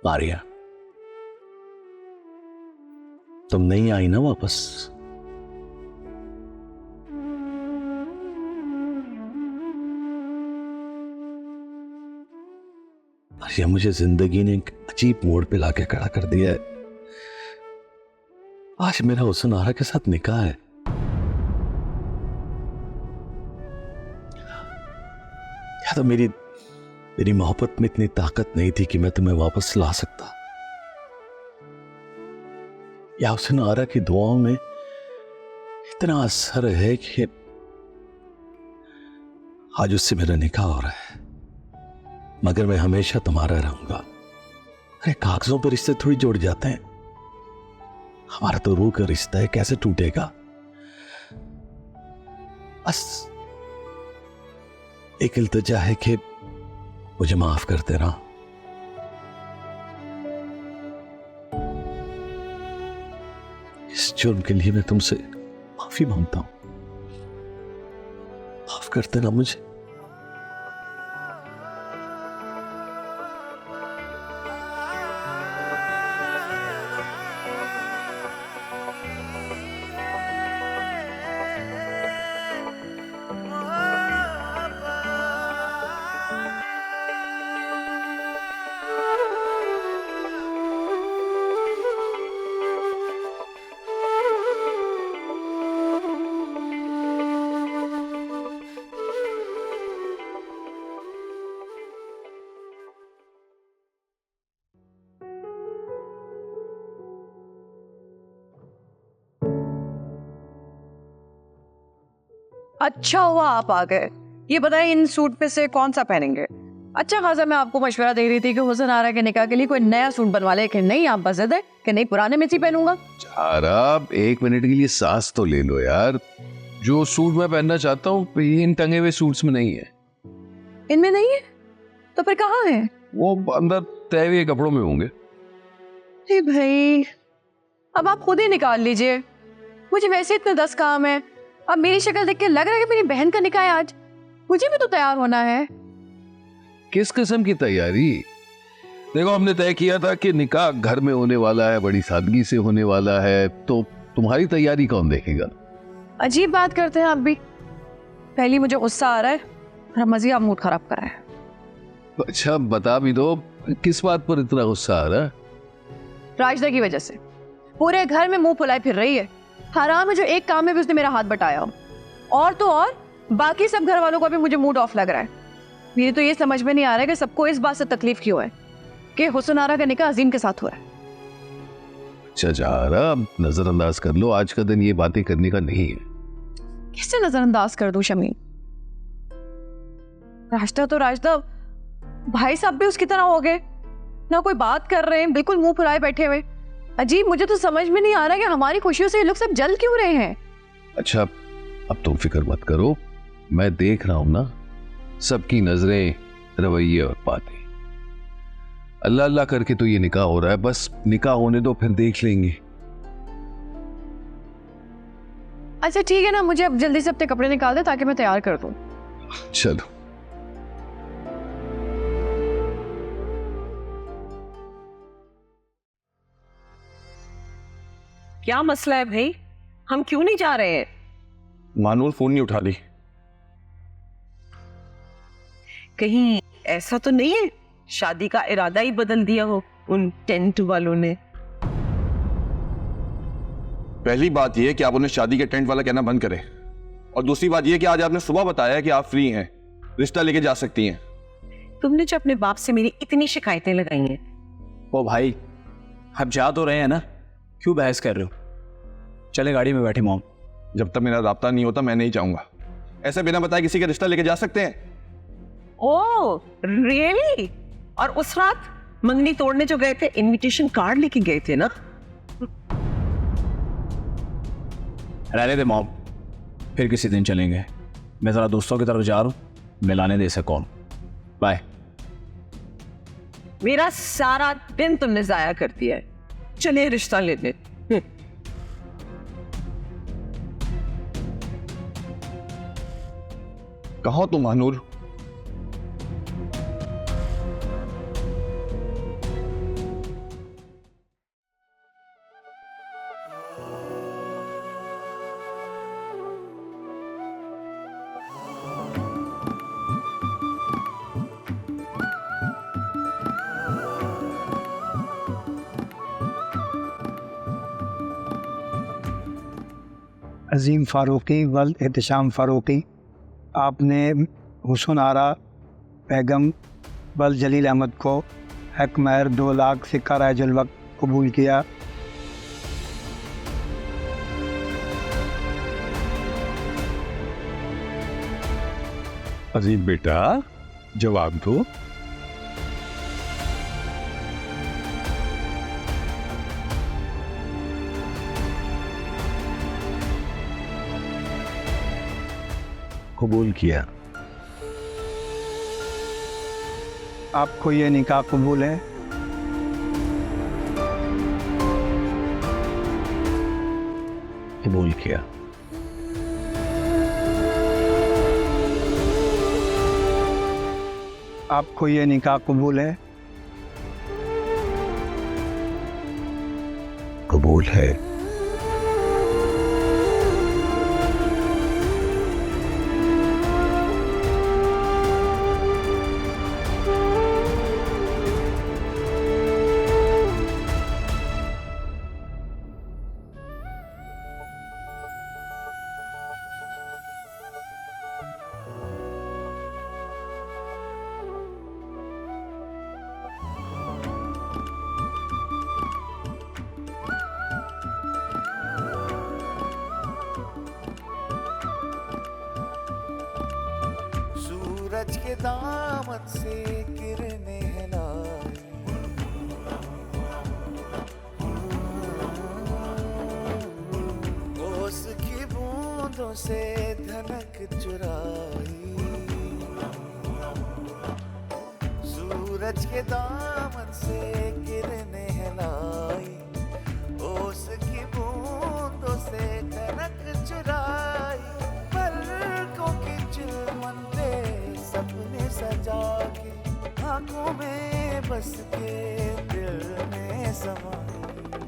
मारिया, तुम नहीं आई ना वापस? मारिया, मुझे जिंदगी ने एक अजीब मोड़ पे लाके खड़ा कर दिया है। आज मेरा हुस्न आरा के साथ निकाह है। या तो मेरी मोहब्बत में इतनी ताकत नहीं थी कि मैं तुम्हें वापस ला सकता, या हुस्न आरा की दुआओं में इतना असर है कि आज उससे मेरा निकाह हो रहा है, मगर मैं हमेशा तुम्हारा रहूंगा। अरे कागजों पर रिश्ते थोड़ी जुड़ जाते हैं, हमारा तो रूह का रिश्ता है, कैसे टूटेगा? बस एक इल्तिजा है कि मुझे माफ कर देना। इस जुर्म के लिए मैं तुमसे माफी मांगता हूं, माफ कर देना मुझे। अच्छा हुआ आप आ गए। ये बताइए इन सूट में से कौन सा पहनेंगे? अच्छा खासा मैं आपको मशवरा दे रही थी कि हुस्न आरा के निकाह के लिए कोई नया सूट बनवा ले, कि नहीं आप बस है कि नहीं पुराने में से पहनूंगा। चारा, एक मिनट के लिए सांस तो ले लो यार। जो सूट मैं पहनना चाहता हूँ इन टंगे हुए सूट्स में नहीं है। इनमें नहीं है तो फिर कहाँ है? वो अंदर तय हुए कपड़ों में होंगे। अरे भाई, अब आप खुद ही निकाल लीजिए, मुझे वैसे इतने 10 काम है। अब मेरी शक्ल देख के लग रहा है कि मेरी बहन का निकाह है आज, मुझे भी तो तैयार होना है। किस किस्म की तैयारी? देखो, हमने तय किया था कि निकाह घर में होने वाला है, बड़ी सादगी से होने वाला है, तो तुम्हारी तैयारी कौन देखेगा? अजीब बात करते हैं आप भी। पहली मुझे गुस्सा आ रहा है और मज़ीद आप मूड खराब कर रहे हैं। अच्छा बता भी दो, किस बात पर इतना गुस्सा आ रहा है? राजदा की वजह से पूरे घर में मुंह फुलाए फिर रही है। हराम है जो एक काम में भी उसने मेरा हाथ बटाया हो, और तो और बाकी सब घर वालों का भी मुझे मूड ऑफ लग रहा है। मेरे तो ये समझ में नहीं आ रहा है कि सबको इस बात से तकलीफ क्यों है कि हुस्न आरा का निकाह अजीम के साथ हुआ है। अच्छा चारा, नजरअंदाज कर लो, आज का दिन ये बातें करने का नहीं है। किससे नजरअंदाज कर दूं शमीम? राजदा तो राजदा, भाई साहब भी उसकी तरह हो गए, ना कोई बात कर रहे हैं, बिल्कुल मुंह फुलाए बैठे हुए। अजीब, मुझे तो समझ में नहीं आ रहा कि हमारी खुशियों से ये लोग सब जल क्यों रहे हैं। अच्छा, अब तुम फिक्र मत करो, मैं देख रहा हूं ना सबकी नजरें, रवैये और बातें। अल्लाह अल्लाह करके तो ये निकाह हो रहा है, बस निकाह होने दो, फिर देख लेंगे। अच्छा ठीक है ना, मुझे अब जल्दी से अपने कपड़े निकाल दे ताकि मैं तैयार कर दूं। चलो। क्या मसला है भाई? हम क्यों नहीं जा रहे हैं? मानूर फोन नहीं उठा रही। कहीं ऐसा तो नहीं है शादी का इरादा ही बदल दिया हो उन टेंट वालों ने? पहली बात यह कि आप उन्हें शादी के टेंट वाला कहना बंद करें, और दूसरी बात यह कि आज आपने सुबह बताया कि आप फ्री हैं, रिश्ता लेके जा सकती हैं। तुमने जो अपने बाप से मेरी इतनी शिकायतें लगाई हैं। ओ भाई, हम जा तो रहे हैं ना, क्यों बहस कर रहे हो? चले गाड़ी में बैठे मॉम। जब तक मेरा राब्ता नहीं होता मैं नहीं जाऊंगा। ऐसे बिना बताए किसी का रिश्ता लेके जा सकते हैं? Oh really? और उस रात मंगनी तोड़ने जो गए थे, इनविटेशन कार्ड लेके गए थे ना? रहने दे मॉम, फिर किसी दिन चलेंगे। मैं जरा दोस्तों की तरफ जा रहा हूँ, मिलाने दे इसे कौन। बाय। मेरा सारा दिन तुमने जाया कर दिया है। चलिए रिश्ता लेने। कहो तुम मानूर, अजीम फ़ारूकी वल एहतशाम फ़ारूकी, आपने हुसन आरा बेगम वल जलील अहमद को हक महर 2 लाख सिक्का राजुल वक्त कबूल किया। अजीम बेटा, जवाब दो। कबूल किया। आपको ये निकाह कबूल है? कबूल किया। आपको ये निकाह कबूल है? कबूल है। सूरज के दामन से किरणें हिलाई, ओस की बूंदों से धनक चुराई। सूरज के दामन से किरणें हिलाई, ओस की बूंदों से धनक चुराई। पलकों की चिलमन पे सपने सजा के, आंखों में बस के दिल में समाई।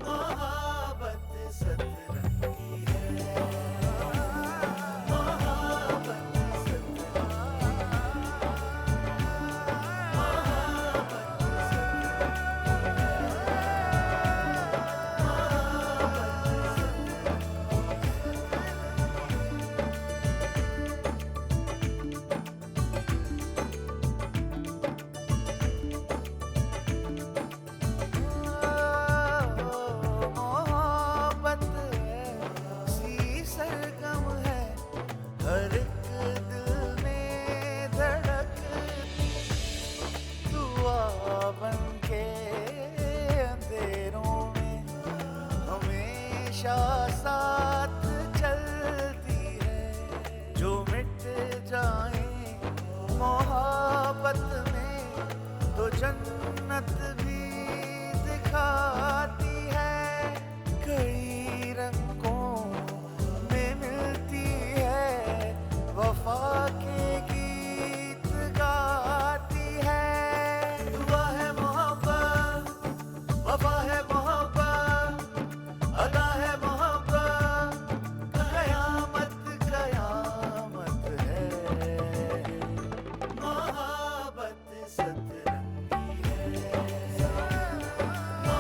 मोहब्बत सतरंगी है, मोहब्बत साथ चलती है। जो मिट जाए मोहब्बत में तो जन्नत भी दिखाती है। कई रंगों में मिलती है, वफा के गीत गाती है। दुआ है मोहब्बत, वफा है मोहब्बत, अदा है मोहब्बत, कयामत कयामत है। मोहब्बत सतरंगी है,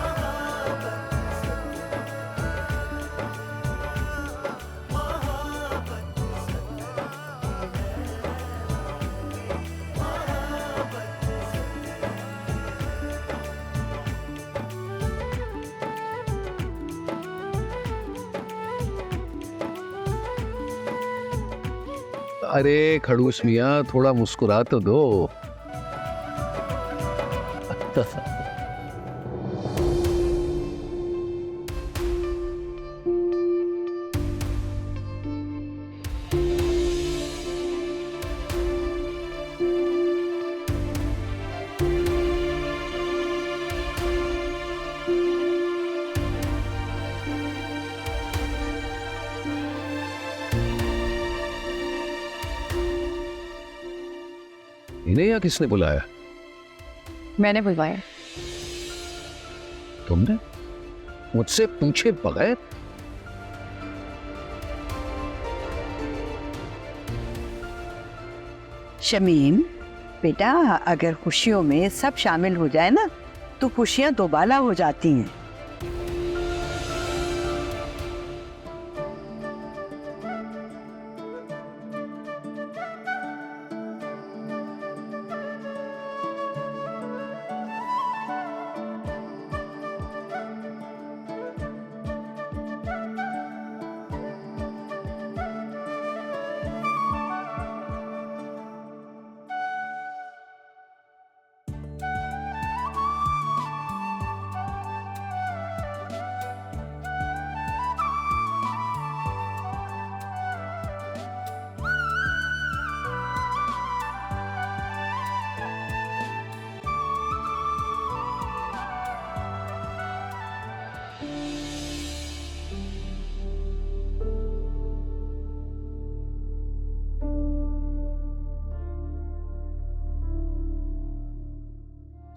मोहब्बत अरे खड़ूस मियाँ, थोड़ा मुस्कुरा तो दो। इन्हें या किसने बुलाया? मैंने बुलवाया। तुमने मुझसे पूछे बगैर? शमीम बेटा, अगर खुशियों में सब शामिल हो जाए ना तो खुशियां दोबाला हो जाती हैं।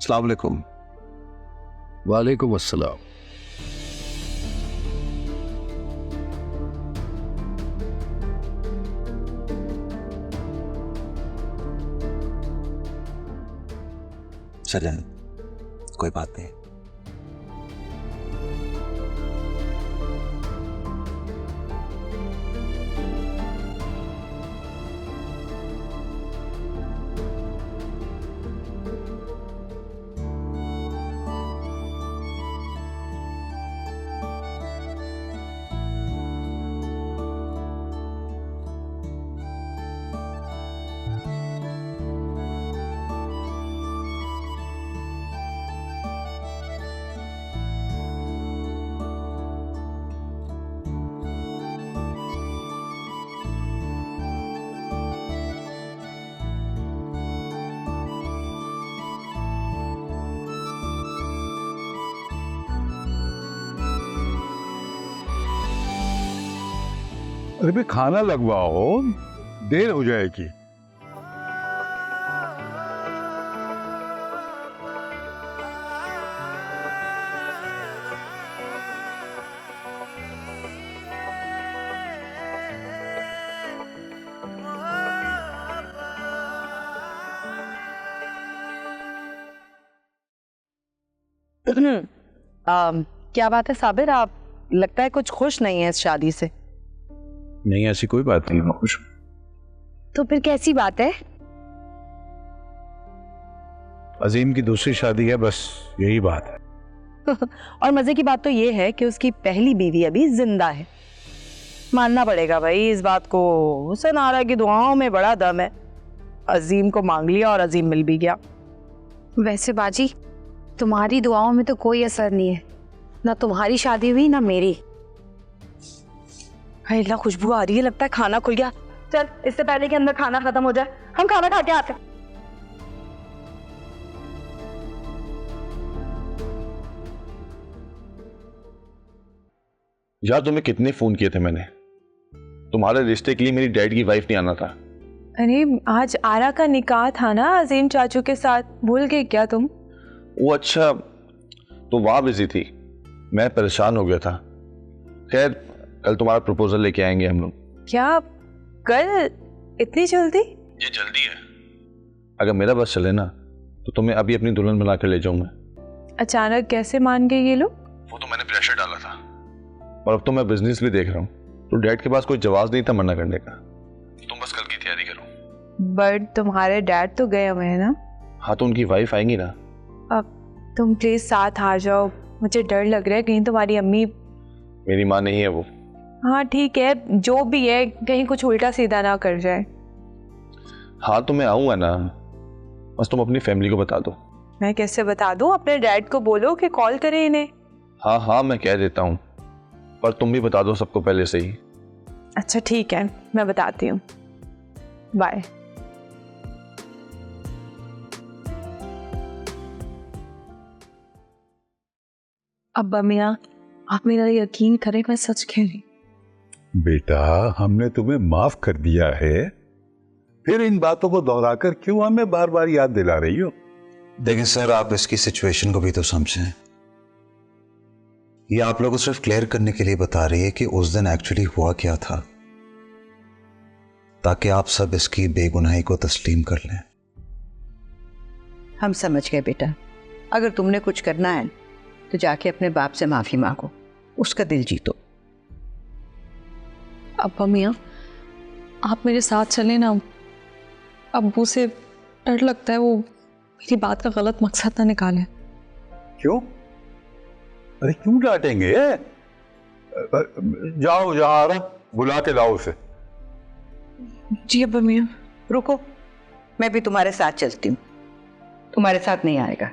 अस्सलाम वालेकुम। वालेकुम अस्सलाम। चलें, कोई बात नहीं। अरे भाई खाना लगवाओ, देर हो जाएगी। क्या बात है साबिर, आप लगता है कुछ खुश नहीं है इस शादी से। नहीं, ऐसी कोई बात नहीं, मैं खुश हूं। तो फिर कैसी बात है? अजीम की दूसरी शादी है, बस यही बात है। और मजे की बात तो ये है कि उसकी पहली बीवी अभी जिंदा है। मानना पड़ेगा भाई इस बात को, हुसैन आरा की दुआओं में बड़ा दम है। अजीम को मांग लिया और अजीम मिल भी गया। वैसे बाजी, तुम्हारी दुआओं में तो कोई असर नहीं है, ना तुम्हारी शादी हुई ना मेरी। अल्लाह, खुशबू आ रही है, लगता है खाना खुल गया। चल, इससे पहले कि अंदर खाना खत्म हो जाए हम खाना खा के आते हैं। यार तुम्हें कितने फोन किए थे मैंने, तुम्हारे रिश्ते के लिए मेरी डैड की वाइफ नहीं आना था। अरे आज आरा का निकाह था ना अजीम चाचू के साथ, भूल गए क्या तुम? वो अच्छा, तो वहां बिजी थी, मैं परेशान हो गया था। खैर कल तुम्हारा प्रपोजल लेके आएंगे हम लोग। क्या कल? इतनी जल्दी? ये जल्दी है, अगर मेरा बस चले ना तो तुम्हें अभी अपनी दुल्हन बनाकर ले जाऊंगा। अचानक कैसे मान गए ये लोग? वो तो मैंने प्रेशर डाला था, और अब तो मैं बिजनेस भी देख रहा हूँ, तो डैड के पास कोई जवाब नहीं था मना करने का। तुम बस कल की तैयारी करो। बट तुम्हारे डैड तो गए हुए हैं ना? हाँ तो उनकी वाइफ आएंगी ना। अब तुम प्लीज साथ आ जाओ, मुझे डर लग रहा है कहीं तुम्हारी अम्मी। मेरी माँ नहीं है वो। हाँ ठीक है, जो भी है, कहीं कुछ उल्टा सीधा ना कर जाए। हाँ तो मैं आऊंगा ना, बस तुम अपनी फैमिली को बता दो। मैं कैसे बता दूं? अपने डैड को बोलो कि कॉल करें इन्हें। हाँ हाँ मैं कह देता हूँ, पर तुम भी बता दो सबको पहले से ही। अच्छा ठीक है, मैं बताती हूँ। बाय। अब्बा मियाँ, आप मेरा यकीन करें, मैं सच कह रही। बेटा, हमने तुम्हें माफ कर दिया है, फिर इन बातों को दोहराकर क्यों हमें बार बार याद दिला रही हो? देखें सर, आप इसकी सिचुएशन को भी तो समझें। ये आप लोगों को सिर्फ क्लियर करने के लिए बता रही है कि उस दिन एक्चुअली हुआ क्या था, ताकि आप सब इसकी बेगुनाही को तस्लीम कर लें। हम समझ गए बेटा, अगर तुमने कुछ करना है तो जाके अपने बाप से माफी मांगो, उसका दिल जीतो। अब्बा मियाँ, आप मेरे साथ चले ना। अब्बू से डर लगता है वो मेरी बात का गलत मकसद ना निकाले। क्यों? अरे क्यों डांटेंगे? जाओ, जहां आ रहा बुला के लाओ उसे। जी अब्बा मियाँ। रुको, मैं भी तुम्हारे साथ चलती हूँ। तुम्हारे साथ नहीं आएगा।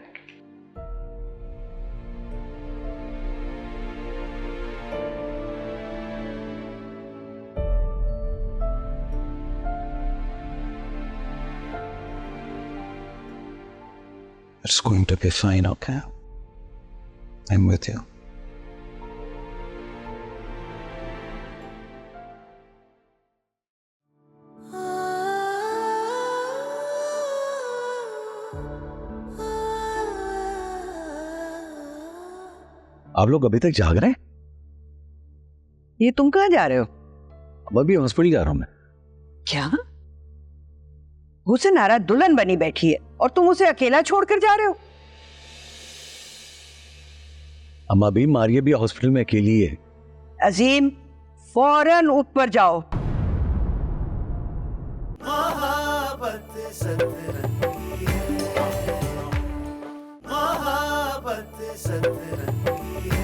It's going to be fine, okay? I'm with you. आप लोग अभी तक जाग रहे हैं? ये तुम कहाँ जा रहे हो? अब अभी हॉस्पिटल जा रहा हूं मैं। क्या? हुसन आरा दुल्हन बनी बैठी है और तुम उसे अकेला छोड़कर जा रहे हो? अम्मा भी, मारिया भी हॉस्पिटल में अकेली है। अजीम, फौरन उठ पर जाओ। मोहब्बत सतरंगी है, मोहब्बत सतरंगी है।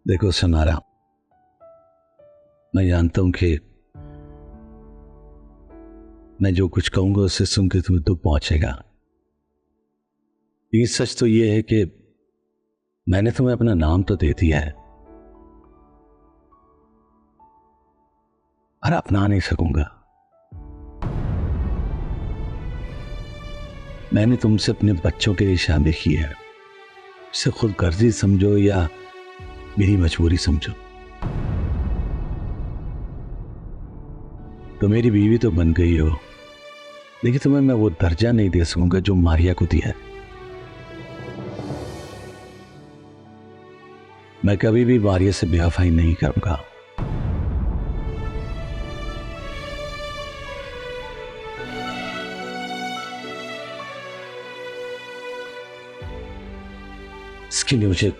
देखो सनारा, मैं जानता हूं कि मैं जो कुछ कहूंगा उससे सुन के तुम्हें दुख पहुंचेगा। ये सच तो ये है कि मैंने तुम्हें अपना नाम तो दे दिया है, पर अपना नहीं सकूंगा। मैंने तुमसे अपने बच्चों के लिए शादी की है, इसे खुद गर्जी समझो या मेरी मजबूरी समझो। तो मेरी बीवी तो बन गई हो, लेकिन तुम्हें मैं वो दर्जा नहीं दे सकूंगा जो मारिया को दिया है। मैं कभी भी मारिया से बेवफाई नहीं करूंगा। इसके लिए मुझे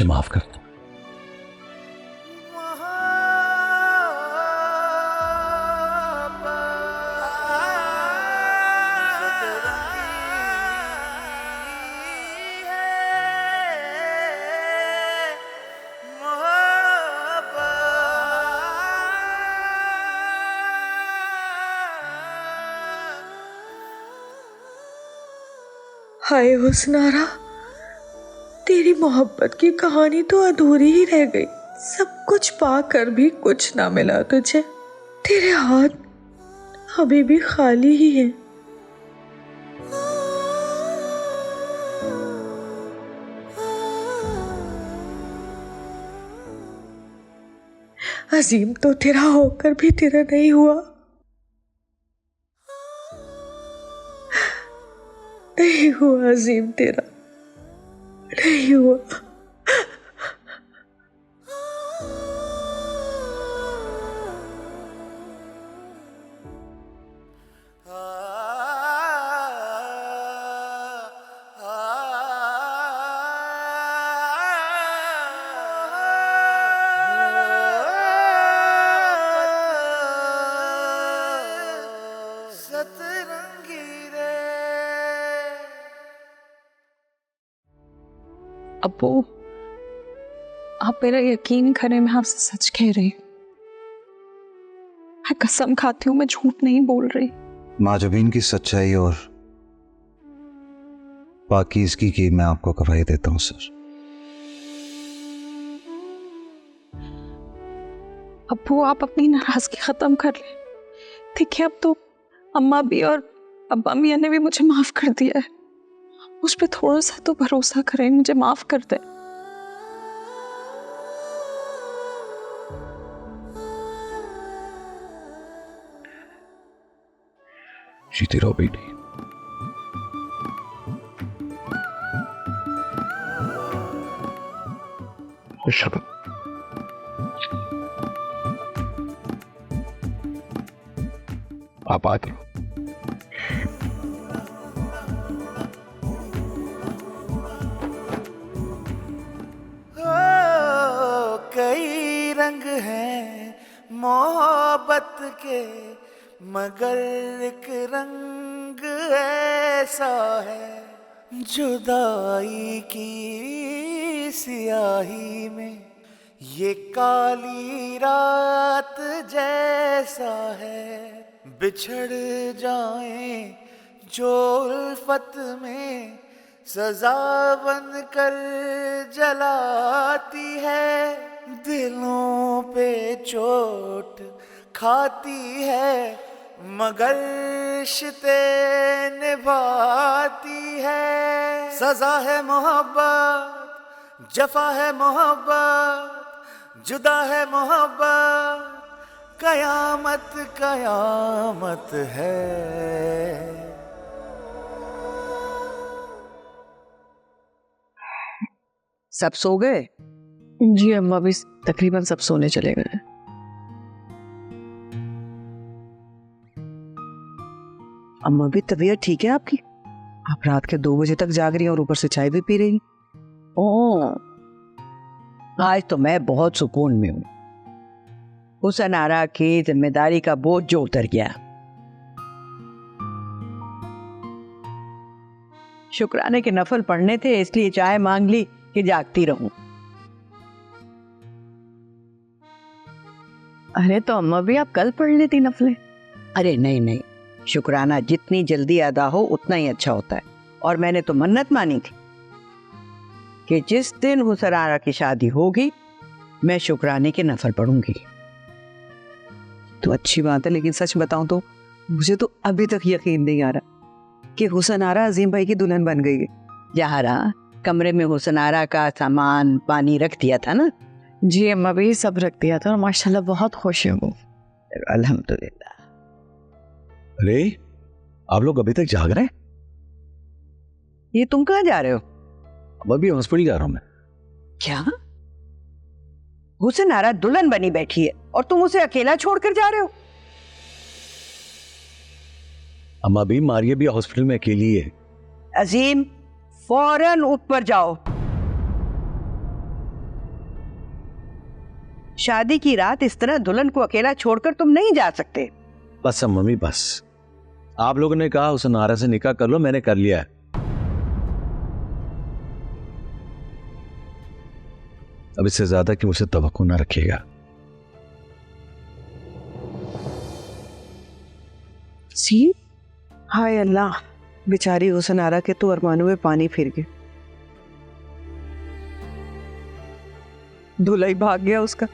माफ कर दो। हाय हुस्नारा, तेरी मोहब्बत की कहानी तो अधूरी ही रह गई। सब कुछ पाकर भी कुछ ना मिला तुझे। तेरे हाथ अभी भी खाली ही हैं। अजीम तो तेरा होकर भी तेरा नहीं हुआ। नहीं हुआ अजीम, तेरा नहीं हुआ। अब्बू, आप मेरा यकीन करें, मैं आपसे सच कह रही हूँ। मैं कसम खाती हूँ, मैं झूठ नहीं बोल रही। माँ जबीन की सच्चाई और पाकीज़गी की मैं आपको गवाही देता हूँ सर। अब्बू, आप अपनी नाराजगी खत्म कर लें। देखिए, अब तो अम्मा भी और अब्बा मियाँ ने भी मुझे माफ कर दिया है। मुझ पे थोड़ा सा तो भरोसा करें, मुझे माफ कर दें। जीती रहो बेटी। खुश रहो। आप आते हो। हैं मोहब्बत के, मगर एक रंग ऐसा है जुदाई की सियाही में, ये काली रात जैसा है। बिछड़ जाएं जो उल्फत में सजा बन कर जलाती है, दिलों पे चोट खाती है मगर रिश्ते निभाती है। सजा है मोहब्बत, जफा है मोहब्बत, जुदा है मोहब्बत, कयामत कयामत है। सब सो गए? जी अम्मा भी तकरीबन सब सोने चले गए। अम्मा भी तबीयत ठीक है आपकी? आप रात के 2 बजे तक जाग रही हैं और ऊपर से चाय भी पी रही। ओह, आज तो मैं बहुत सुकून में हूँ। हुसन आरा की जिम्मेदारी का बोझ जो उतर गया। शुक्राने के नफल पढ़ने थे इसलिए चाय मांग ली कि जागती रहूं। अरे तो अम्मा भी आप कल पढ़ लेती नफले। अरे नहीं नहीं, शुक्राना जितनी जल्दी अदा हो उतना ही अच्छा होता है। और मैंने तो मन्नत मानी थी कि जिस दिन हुसन आरा की शादी होगी मैं शुक्राने के नफल पढ़ूंगी। तो अच्छी बात है, लेकिन सच बताऊं तो मुझे तो अभी तक यकीन नहीं आ रहा कि हुसन आरा अजीम भाई की दुल्हन बन गई है। जहारा कमरे में हुसन आरा का सामान पानी रख दिया था ना? जी अम्मा भी सब रख दिया था और माशाल्लाह बहुत खुश हूँ। अल्हम्दुलिल्लाह। अरे आप लोग अभी तक जाग रहे हैं? ये तुम कहाँ जा रहे हो? अब अभी हॉस्पिटल जा रहा हूं मैं। क्या? हुसन आरा दुल्हन बनी बैठी है और तुम उसे अकेला छोड़कर जा रहे हो? अम्मा भी मारिया भी हॉस्पिटल में अकेली है। अजीम फौरन ऊपर जाओ। शादी की रात इस तरह दुल्हन को अकेला छोड़कर तुम नहीं जा सकते। बस मम्मी बस, आप लोगों ने कहा हुसन आरा से निकाह कर लो, मैंने कर लिया है। अब इससे ज्यादा कि मुझसे तवक्को ना रखिएगा। सी हाय अल्लाह, बेचारी हुसन आरा के तो अरमानों में पानी फिर गए। धुलाई भाग गया उसका।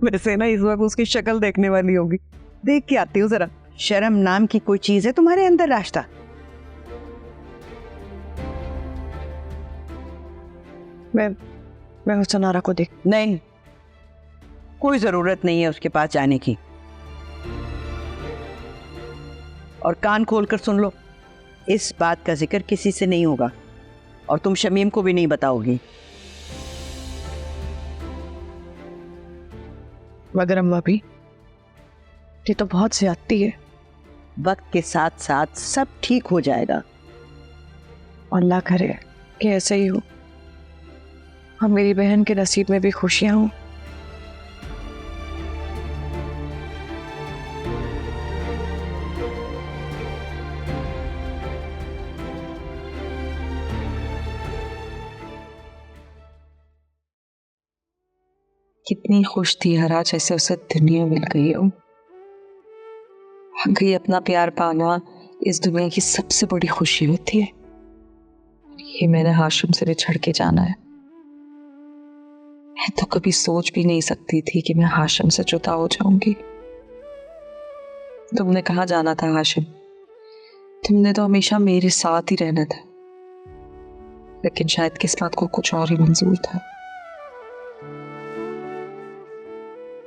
वैसे ना इस वक्त उसकी शक्ल देखने वाली होगी। देख के आती हूँ जरा। शर्म नाम की कोई चीज है तुम्हारे अंदर रास्ता? मैं हुसन आरा को देख। नहीं, कोई जरूरत नहीं है उसके पास जाने की। और कान खोलकर सुन लो, इस बात का जिक्र किसी से नहीं होगा और तुम शमीम को भी नहीं बताओगी। मगर अम्मा भी ये तो बहुत ज्यादती है। वक्त के साथ साथ सब ठीक हो जाएगा। अल्लाह करे कि ऐसे ही हो और मेरी बहन के नसीब में भी खुशियां हों। कितनी खुश थी हरा जैसे उसे दुनिया मिल गई हो। वाकई अपना प्यार पाना इस दुनिया की सबसे बड़ी खुशी होती है। ये मैंने हाशिम से बिछड़ के जाना है। मैं तो कभी सोच भी नहीं सकती थी कि मैं हाशिम से जुदा हो जाऊंगी। तुमने कहाँ जाना था हाशिम? तुमने तो हमेशा मेरे साथ ही रहना था, लेकिन शायद किस्मत को कुछ और ही मंजूर था।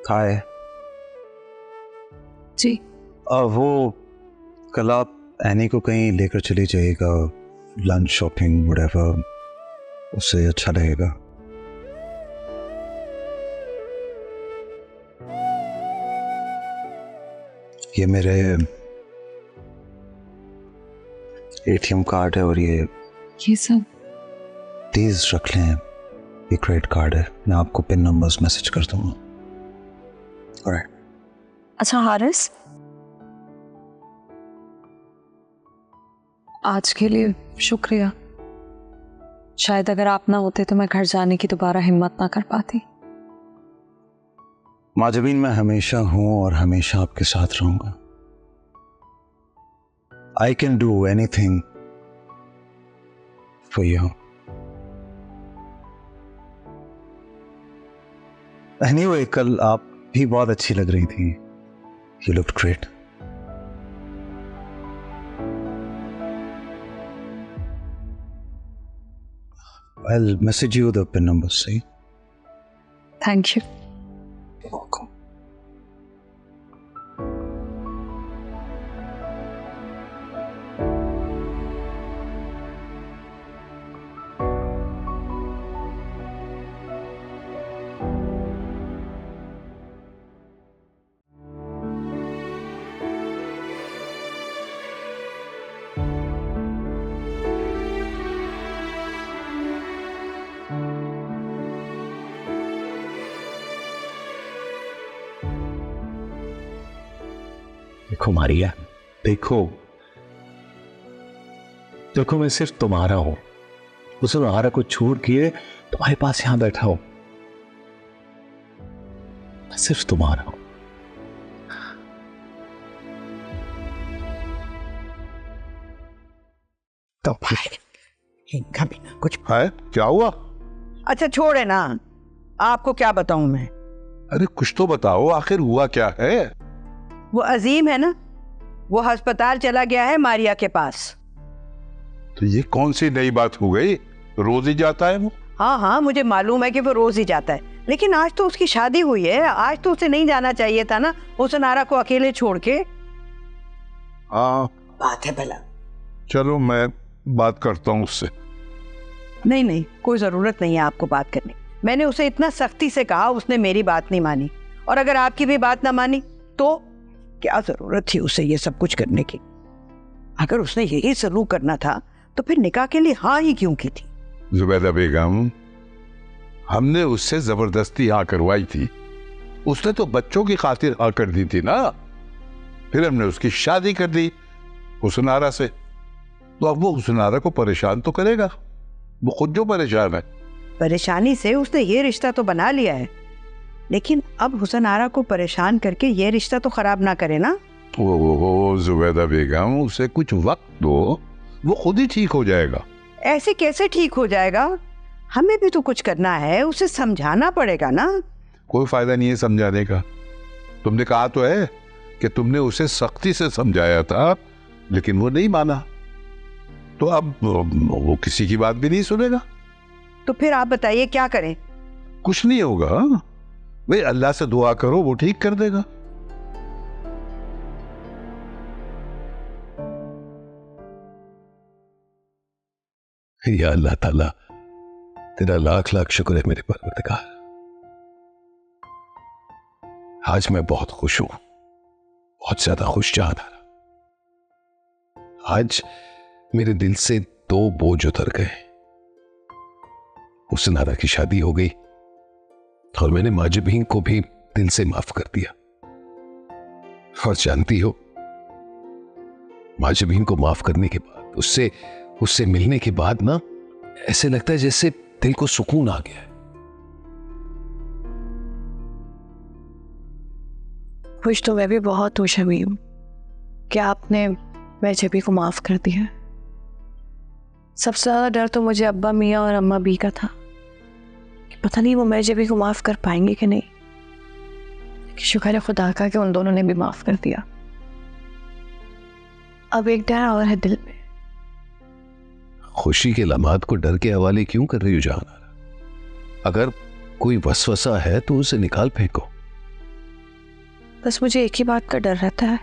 हाय जी। वो कल आप एनी को कहीं लेकर चली जाइएगा, लंच शॉपिंग व्हाटएवर, उससे अच्छा रहेगा। ये मेरे एटीएम कार्ड है और ये सब प्लीज रख लें, ये क्रेडिट कार्ड है, मैं आपको पिन नंबर्स मैसेज कर दूंगा। ऑलराइट। अच्छा हारिस, आज के लिए शुक्रिया। शायद अगर आप ना होते तो मैं घर जाने की दोबारा हिम्मत ना कर पाती। माजबीन, मैं हमेशा हूं और हमेशा आपके साथ रहूंगा। I can do anything for you. Anyway, कल आप भी बहुत अच्छी लग रही थी। You looked great. I'll message you the PIN numbers, see? Thank you. You're welcome. देखो मारिया, देखो देखो, मैं सिर्फ तुम्हारा हूं। उस आरा को छोड़ के तुम्हारे पास यहां बैठा हूं। मैं सिर्फ तुम्हारा हूं। तो भाई इनका भी ना कुछ है, क्या हुआ? अच्छा छोड़े ना, आपको क्या बताऊं मैं। अरे कुछ तो बताओ, आखिर हुआ क्या है? वो अजीम है ना, वो अस्पताल चला गया है मारिया के पास। तो ये कौन सी नई बात हो गई? रोज ही जाता है वो? हाँ हाँ, मुझे मालूम है कि वो रोज ही जाता है, लेकिन आज तो उसकी शादी हुई है। आज तो उसे नहीं जाना चाहिए था ना, हुसनारा को अकेले छोड़ के। हाँ बात है भला। चलो मैं बात करता हूँ उससे। नहीं नहीं, कोई जरूरत नहीं है आपको बात करने। मैंने उसे इतना सख्ती से कहा, उसने मेरी बात नहीं मानी। और अगर आपकी भी बात ना मानी तो क्या जरूरत थी उसे ये सब कुछ करने की? अगर उसने यही सलूक करना था तो फिर निकाह के लिए हाँ ही क्यों की थी? जुबैदा बेगम, हमने उससे जबरदस्ती हाँ करवाई थी। उसने तो बच्चों की खातिर हाँ कर दी थी ना। फिर हमने उसकी शादी कर दी हुसनारा से। तो अब वो हुसनारा को परेशान तो करेगा, वो खुद जो परेशान है। परेशानी से उसने ये रिश्ता तो बना लिया है, लेकिन अब हुसनारा को परेशान करके ये रिश्ता तो खराब ना करे ना। ओ जुबैदा बेगम, उसे कुछ वक्त दो, वो खुद ही ठीक हो जाएगा। ऐसे कैसे ठीक हो जाएगा? हमें भी तो कुछ करना है, उसे समझाना पड़ेगा ना। कोई फायदा नहीं है समझाने का। तुमने कहा तो है कि तुमने उसे सख्ती से समझाया था, लेकिन वो नहीं माना। तो अब वो किसी की बात भी नहीं सुनेगा। तो फिर आप बताइए क्या करें? कुछ नहीं होगा भाई, अल्लाह से दुआ करो, वो ठीक कर देगा। या अल्लाह ताला, तेरा लाख लाख शुक्र है मेरे परवरदिगार। आज मैं बहुत खुश हूं, बहुत ज्यादा खुश जान आ रहा। आज मेरे दिल से 2 बोझ उतर गए। हुसनारा की शादी हो गई और मैंने माजिबीन को भी दिल से माफ कर दिया। और जानती हो, माजिबीन को माफ करने के बाद, उससे मिलने के बाद ना, ऐसे लगता है जैसे दिल को सुकून आ गया है। खुश तो मैं भी बहुत हूँ शमीम कि आपने मैजबी को माफ कर दिया। सबसे ज्यादा डर तो मुझे अब्बा मियाँ और अम्मा बी का था कि पता नहीं वो मैजबी को माफ कर पाएंगे कि नहीं। कि शुक्र है खुदा का कि उन दोनों ने भी माफ कर दिया। अब एक डर और है दिल में। खुशी के लम्हात को डर के हवाले क्यों कर रही हो जहानारा? अगर कोई वसवसा है तो उसे निकाल फेंको। बस मुझे एक ही बात का डर रहता है,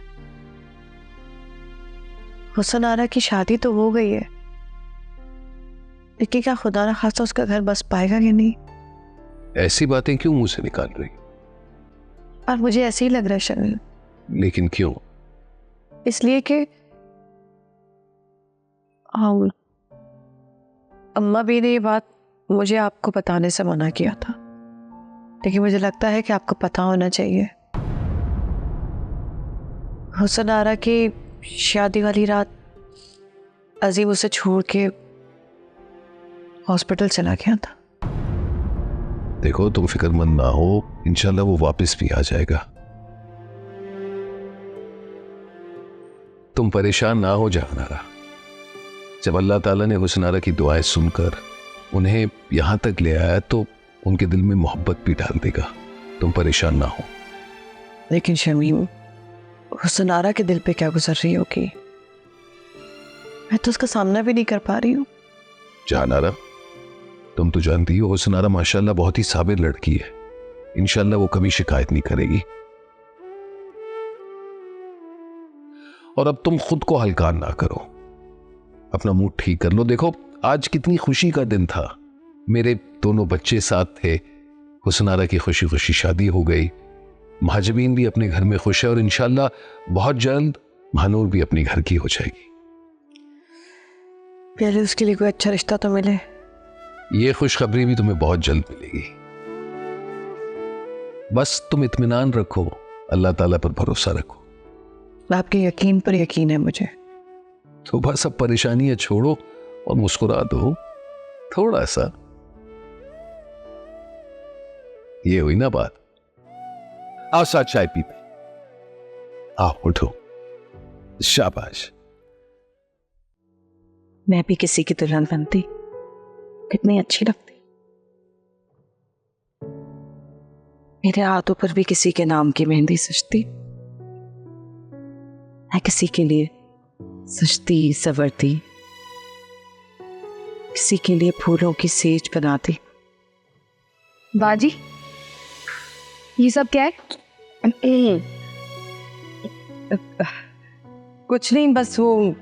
हुसनारा की शादी तो हो गई है, लेकिन क्या खुदा ना खासा उसका घर बस पाएगा कि नहीं? ऐसी बातें क्यों मुंह से निकाल रही? और मुझे ऐसे ही लग रहा है शमीम। लेकिन क्यों? इसलिए कि अम्मा भी ने ये बात मुझे आपको बताने से मना किया था, लेकिन मुझे लगता है कि आपको पता होना चाहिए। हुसन आरा की शादी वाली रात अजीम उसे छोड़ के हॉस्पिटल चला गया था। देखो तुम फिक्रमंद ना हो, इंशाल्लाह वो वापस भी आ जाएगा। तुम परेशान ना हो जहानारा। जब अल्लाह ताला ने हुसन आरा की दुआएं सुनकर उन्हें यहां तक ले आया तो उनके दिल में मोहब्बत भी डाल देगा। तुम परेशान ना हो। लेकिन शमीम, हुसन आरा के दिल पे क्या गुजर रही होगी, मैं तो उसका सामना भी नहीं कर पा रही हूँ। जहानारा, तुम तो जानती हो हुसन आरा माशाल्लाह बहुत ही साबिर लड़की है। इंशाल्लाह वो कभी शिकायत नहीं करेगी। और अब तुम खुद को हल्का ना करो, अपना मूड ठीक कर लो। देखो आज कितनी खुशी का दिन था, मेरे दोनों बच्चे साथ थे, हुसन आरा की खुशी खुशी शादी हो गई, महाजबीन भी अपने घर में खुश है और इंशाल्लाह बहुत जल्द महानूर भी अपने घर की हो जाएगी। पहले उसके लिए कोई अच्छा रिश्ता तो मिले। ये खुशखबरी भी तुम्हें बहुत जल्द मिलेगी। बस तुम इत्मीनान रखो, अल्लाह ताला पर भरोसा रखो। आपके यकीन पर यकीन है मुझे। तो बस अब परेशानियां छोड़ो और मुस्कुरा दो थोड़ा सा। ये हुई ना बात। आओ साथ चाय पी पे। आओ उठो। शाबाश। मैं भी किसी की दुल्हन बनती कितनी अच्छी लगती। मेरे हाथों पर भी किसी के नाम की मेहंदी सजती। मैं किसी के लिए सजती संवरती, किसी के लिए फूलों की सेज बनाती। बाजी, ये सब क्या है? कुछ नहीं, बस वो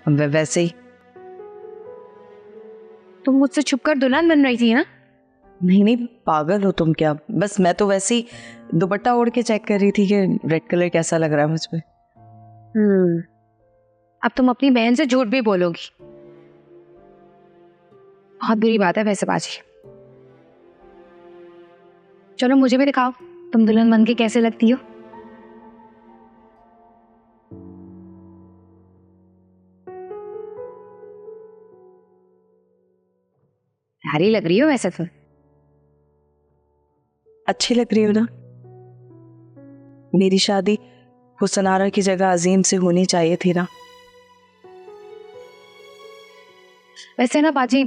वैसे ही। तुम मुझसे छुपकर दुल्हन बन रही थी ना? नहीं, पागल हो तुम क्या? बस मैं तो वैसे ही दुपट्टा ओढ़ के चेक कर रही थी कि रेड कलर कैसा लग रहा है मुझ पे। अब तुम अपनी बहन से झूठ भी बोलोगी। बहुत बुरी बात है वैसे बाजी। चलो मुझे भी दिखाओ तुम दुल्हन बन के कैसे लगती हो। प्यारी लग रही हो वैसे तो। अच्छी लग रही हो ना? मेरी शादी हुसन आरा की जगह अजीम से होनी चाहिए थी ना? वैसे ना बाजी,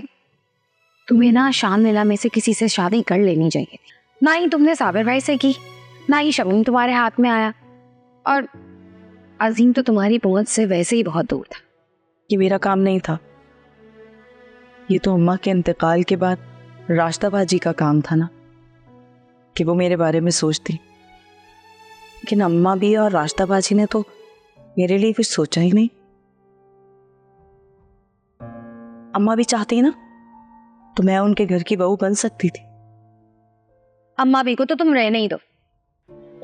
तुम्हें ना शान नीला में से किसी से शादी कर लेनी चाहिए थी। ना ही तुमने साबिर भाई से की, ना ही शमीम तुम्हारे हाथ में आया, और अजीम तो तुम्हारी पहुंच से वैसे ही बहुत दूर था। ये मेरा काम नहीं था, ये तो अम्मा के इंतकाल के बाद राश्ता बाजी का काम था ना, कि वो मेरे बारे में सोचती। लेकिन अम्मा भी और राश्ता बाजी ने तो मेरे लिए कुछ सोचा ही नहीं। अम्मा भी चाहती ना तो मैं उनके घर की बहू बन सकती थी। अम्मा भी को तो तुम रहने ही दो,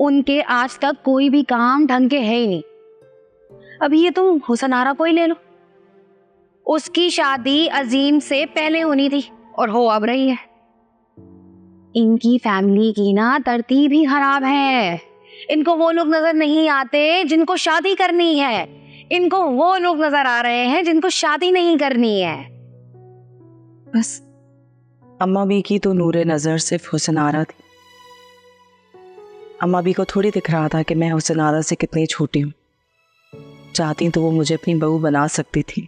उनके आज तक कोई भी काम ढंग के है ही नहीं। अभी ये तुम हुसन आरा को ही ले लो, उसकी शादी अजीम से पहले होनी थी और हो अब रही है। इनकी फैमिली की ना तरतीब ही खराब है। इनको वो लोग नजर नहीं आते जिनको शादी करनी है, इनको वो लोग नजर आ रहे हैं जिनको शादी नहीं करनी है। बस अम्मा भी की तो नूरे नजर सिर्फ हुसन आरा थी। अम्मा भी को थोड़ी दिख रहा था कि मैं हुसन आरा से कितनी छोटी हूँ। चाहती तो वो मुझे अपनी बहू बना सकती थी,